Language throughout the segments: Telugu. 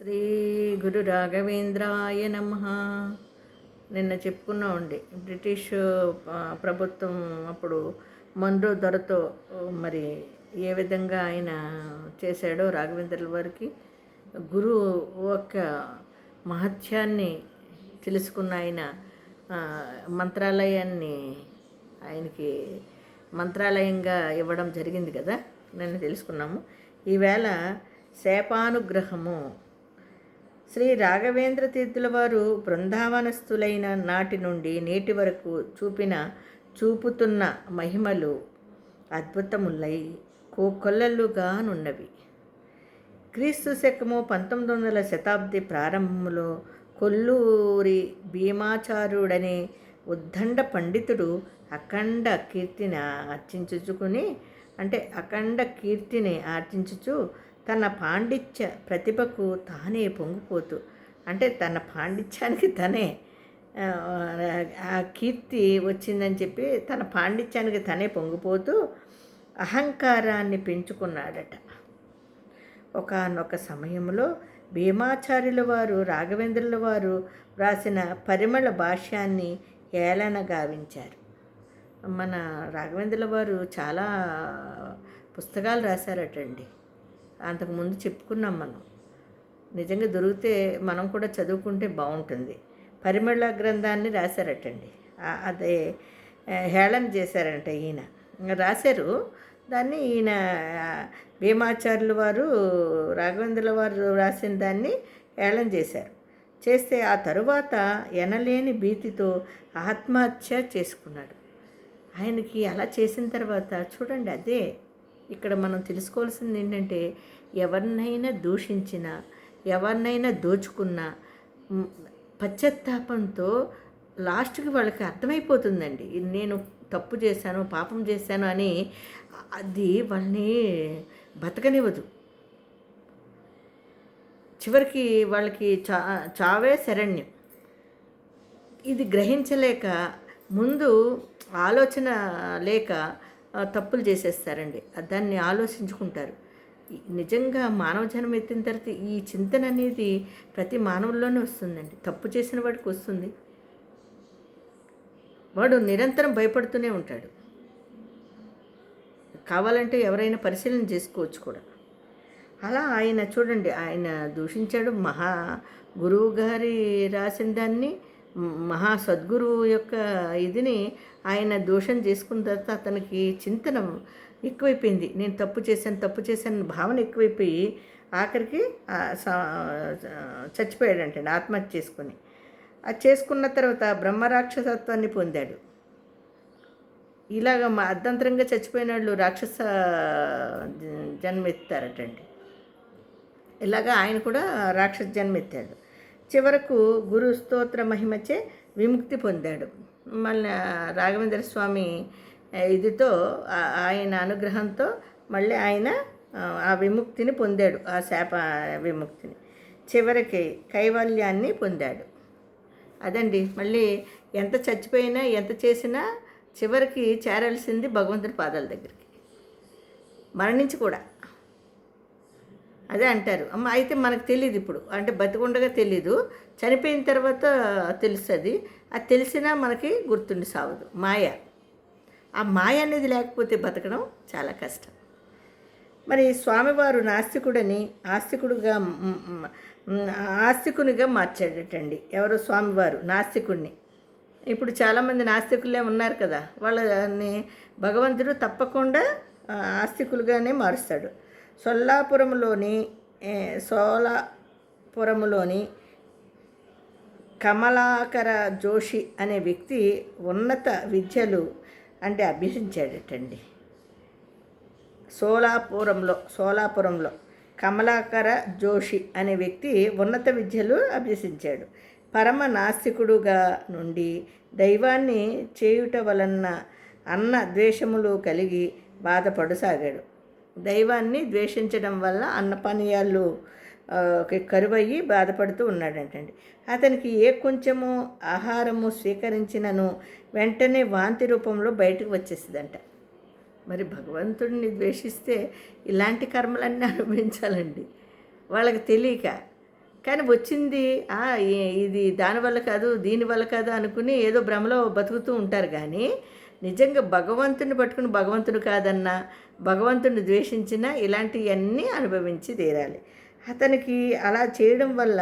శ్రీ గురు రాఘవేంద్రాయ నమ. నిన్న చెప్పుకున్నామండి, బ్రిటిష్ ప్రభుత్వం అప్పుడు మన్రో దొరతో మరి ఏ విధంగా ఆయన చేశాడో రాఘవేంద్రుల వారికి గురువు యొక్క మహత్యాన్ని తెలుసుకున్న ఆయన మంత్రాలయాన్ని ఆయనకి మంత్రాలయంగా ఇవ్వడం జరిగింది కదా, నిన్న తెలుసుకున్నాము. ఈవేళ శాపానుగ్రహము. శ్రీ రాఘవేంద్ర తీర్థుల వారు బృందావనస్థులైన నాటి నుండి నేటి వరకు చూపుతున్న మహిమలు అద్భుతములై కోకొల్లలుగానున్నవి. క్రీస్తు శకము 19వ శతాబ్ది ప్రారంభంలో కొల్లూరి భీమాచార్యుడనే ఉద్దండ పండితుడు అఖండ కీర్తిని ఆర్జించుచు తన పాండిత్య ప్రతిభకు తానే పొంగిపోతూ, అంటే తన పాండిత్యానికి తనే ఆ కీర్తి వచ్చిందని చెప్పి తన పాండిత్యానికి తనే పొంగిపోతూ అహంకారాన్ని పెంచుకున్నాడట. ఒకానొక సమయంలో భీమాచార్యుల వారు రాఘవేంద్రుల వారు వ్రాసిన పరిమళ భాష్యాన్ని ఏలన గావించారు. మన రాఘవేంద్రుల వారు చాలా పుస్తకాలు రాశారటండి. అంతకుముందు చెప్పుకున్నాం మనం. నిజంగా దొరికితే మనం కూడా చదువుకుంటే బాగుంటుంది. పరిమళ గ్రంథాన్ని రాశారటండి. అదే హేళన చేశారంట ఈయన. రాశారు దాన్ని. ఈయన భీమాచార్యుల వారు రాఘవేంద్రుల వారు రాసిన దాన్ని హేళన చేస్తే ఆ తరువాత ఎనలేని భీతితో ఆత్మహత్య చేసుకున్నాడు. ఆయనకి అలా చేసిన తర్వాత చూడండి, అదే ఇక్కడ మనం తెలుసుకోవాల్సింది ఏంటంటే, ఎవరినైనా దూషించినా ఎవరినైనా దోచుకున్నా పశ్చాత్తాపంతో లాస్ట్కి వాళ్ళకి అర్థమైపోతుందండి, నేను తప్పు చేశాను, పాపం చేశాను అని. అది వాళ్ళని బతకనివ్వదు. చివరికి వాళ్ళకి చావే శరణ్యం. ఇది గ్రహించలేక, ముందు ఆలోచన లేక తప్పులు చేసేస్తారండి. దాన్ని ఆలోచించుకుంటారు. నిజంగా మానవ జన్మ ఎత్తిన తర్వాత ఈ చింతన అనేది ప్రతి మానవుల్లోనే వస్తుందండి. తప్పు చేసిన వాడికి వస్తుంది. వాడు నిరంతరం భయపడుతూనే ఉంటాడు. కావాలంటే ఎవరైనా పరిశీలన చేసుకోవచ్చు కూడా. అలా ఆయన చూడండి, ఆయన దూషించాడు. మహా గురువు గారి రాసిన దాన్ని, మహా సద్గురువు యొక్క ఇదిని ఆయన దోషం చేసుకున్న తర్వాత అతనికి చింతన ఎక్కువైపోయింది. నేను తప్పు చేశాను భావన ఎక్కువైపోయి ఆఖరికి చచ్చిపోయాడంటే ఆత్మహత్య చేసుకుని. అది చేసుకున్న తర్వాత బ్రహ్మరాక్షసత్వాన్ని పొందాడు. ఇలాగ అర్ధంతరంగా చచ్చిపోయిన వాళ్ళు రాక్షస జన్మెత్తారటండి. ఇలాగా ఆయన కూడా రాక్షస జన్మెత్తాడు. చివరకు గురు స్తోత్ర మహిమచే విముక్తి పొందాడు. మళ్ళీ రాఘవేంద్ర స్వామి ఇదితో, ఆయన అనుగ్రహంతో మళ్ళీ ఆయన ఆ విముక్తిని పొందాడు. ఆ శాప విముక్తిని, చివరికి కైవల్యాన్ని పొందాడు. అదండి, మళ్ళీ ఎంత చచ్చిపోయినా ఎంత చేసినా చివరికి చేరాల్సింది భగవంతుడి పాదాల దగ్గరికి, మరణించి కూడా. అదే అంటారు. అమ్మ అయితే మనకు తెలియదు ఇప్పుడు, అంటే బతికుండగా తెలీదు, చనిపోయిన తర్వాత తెలుస్తుంది. అది తెలిసినా మనకి గుర్తుండి సావదు. మాయ. ఆ మాయ అనేది లేకపోతే బతకడం చాలా కష్టం. మరి స్వామివారు నాస్తికుడని ఆస్తికునిగా మార్చాడటండి. ఎవరో స్వామివారు నాస్తికుడిని. ఇప్పుడు చాలామంది నాస్తికులే ఉన్నారు కదా, వాళ్ళని భగవంతుడు తప్పకుండా ఆస్తికులుగానే మారుస్తాడు. సోలాపురంలోని కమలాకర జోషి అనే వ్యక్తి ఉన్నత విద్యలు అభ్యసించాడటండి. సోలాపురంలో కమలాకర జోషి అనే వ్యక్తి ఉన్నత విద్యలు అభ్యసించాడు. పరమ నాస్తికుడుగా నుండి దైవాన్ని చేయుట వలన అన్న ద్వేషములు కలిగి బాధపడసాగాడు. దైవాన్ని ద్వేషించడం వల్ల అన్నపానీయాలు కరువయ్యి బాధపడుతూ ఉన్నాడంటండి. అతనికి ఏ కొంచెము ఆహారము స్వీకరించినను వెంటనే వాంతి రూపంలో బయటకు వచ్చేసిందంట. మరి భగవంతుడిని ద్వేషిస్తే ఇలాంటి కర్మలన్నీ అనుభవించాలండి. వాళ్ళకి తెలియక కానీ వచ్చింది ఇది దానివల్ల కాదు దీనివల్ల కాదు అనుకుని ఏదో భ్రమలో బతుకుతూ ఉంటారు. కానీ నిజంగా భగవంతుని పట్టుకుని భగవంతుడు కాదన్నా, భగవంతుని ద్వేషించినా ఇలాంటివన్నీ అనుభవించి తీరాలి. అతనికి అలా చేయడం వల్ల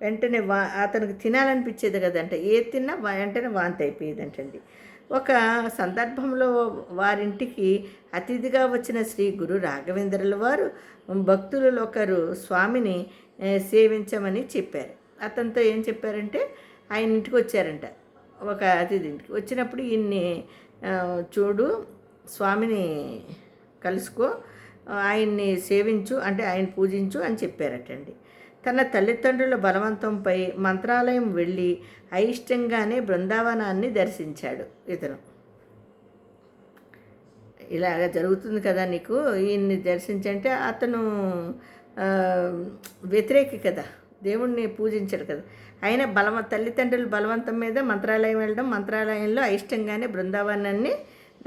వెంటనే అతనికి తినాలనిపించేది కదంట. ఏది తిన్నా వెంటనే వాంతి అయిపోయేదంటండి. ఒక సందర్భంలో వారింటికి అతిథిగా వచ్చిన శ్రీ గురు రాఘవేంద్రుల వారు భక్తులలో ఒకరు స్వామిని సేవించమని చెప్పారు. అతనితో ఏం చెప్పారంటే, ఆయన ఇంటికి వచ్చారంట, ఒక అతిథి ఇంటికి వచ్చినప్పుడు ఈయన్ని చూడు, స్వామిని కలుసుకో, ఆయన్ని సేవించు అంటే ఆయన పూజించు అని చెప్పారటండి. తన తల్లిదండ్రుల బలవంతంపై మంత్రాలయం వెళ్ళి అయిష్టంగానే బృందావనాన్ని దర్శించాడు ఇతను. ఇలాగ జరుగుతుంది కదా నీకు, ఈయన్ని దర్శించంటే అతను వ్యతిరేకి కదా, దేవుణ్ణి పూజించాడు కదా. అయినా తల్లిదండ్రుల బలవంతం మీద మంత్రాలయం వెళ్ళడం, మంత్రాలయంలో అయిష్టంగానే బృందావనాన్ని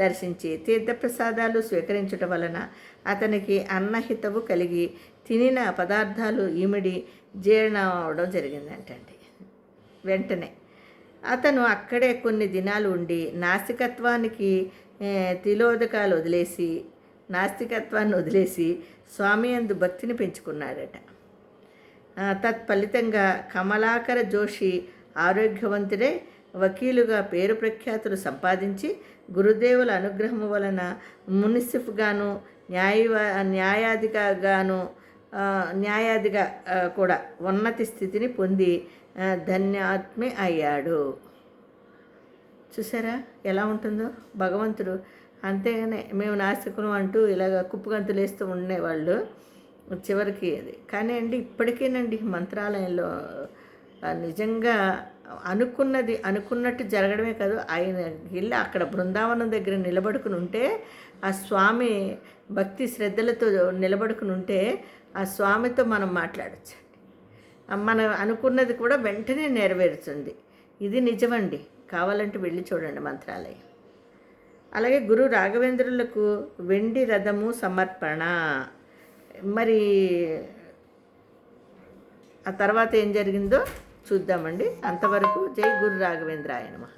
దర్శించి తీర్థప్రసాదాలు స్వీకరించడం వలన అతనికి అన్నహితవు కలిగి తినిన పదార్థాలు ఈమిడి జీర్ణం అవడం జరిగిందంటండి. వెంటనే అతను అక్కడే కొన్ని దినాలు ఉండి నాస్తికత్వాన్ని వదిలేసి స్వామి యందు భక్తిని పెంచుకున్నాడట. తత్ఫలితంగా కమలాకర జోషి ఆరోగ్యవంతుడై వకీలుగా పేరు ప్రఖ్యాతులు సంపాదించి గురుదేవుల అనుగ్రహము వలన మున్సిఫ్గాను న్యాయాధిగా కూడా ఉన్నతి స్థితిని పొంది ధన్యాత్మే అయ్యాడు. చూసారా ఎలా ఉంటుందో భగవంతుడు. అంతేగానే మేము నాస్తికులం అంటూ ఇలాగ కుప్పగంతులు వేస్తూ ఉండేవాళ్ళు చివరికి అది. కానీ అండి ఇప్పటికేనండి మంత్రాలయంలో నిజంగా అనుకున్నట్టు జరగడమే కాదు, ఆయన వెళ్ళి అక్కడ బృందావనం దగ్గర నిలబడుకుని ఉంటే, ఆ స్వామి భక్తి శ్రద్ధలతో నిలబడుకుని ఉంటే ఆ స్వామితో మనం మాట్లాడచ్చు. మనం అనుకున్నది కూడా వెంటనే నెరవేరుతుంది. ఇది నిజమండి. కావాలంటే వెళ్ళి చూడండి మంత్రాలయం. అలాగే గురు రాఘవేంద్రులకు వెండి రథము సమర్పణ. మరి ఆ తర్వాత ఏం జరిగిందో చూద్దామండి. అంతవరకు జై గురు రాఘవేంద్రాయ నమః.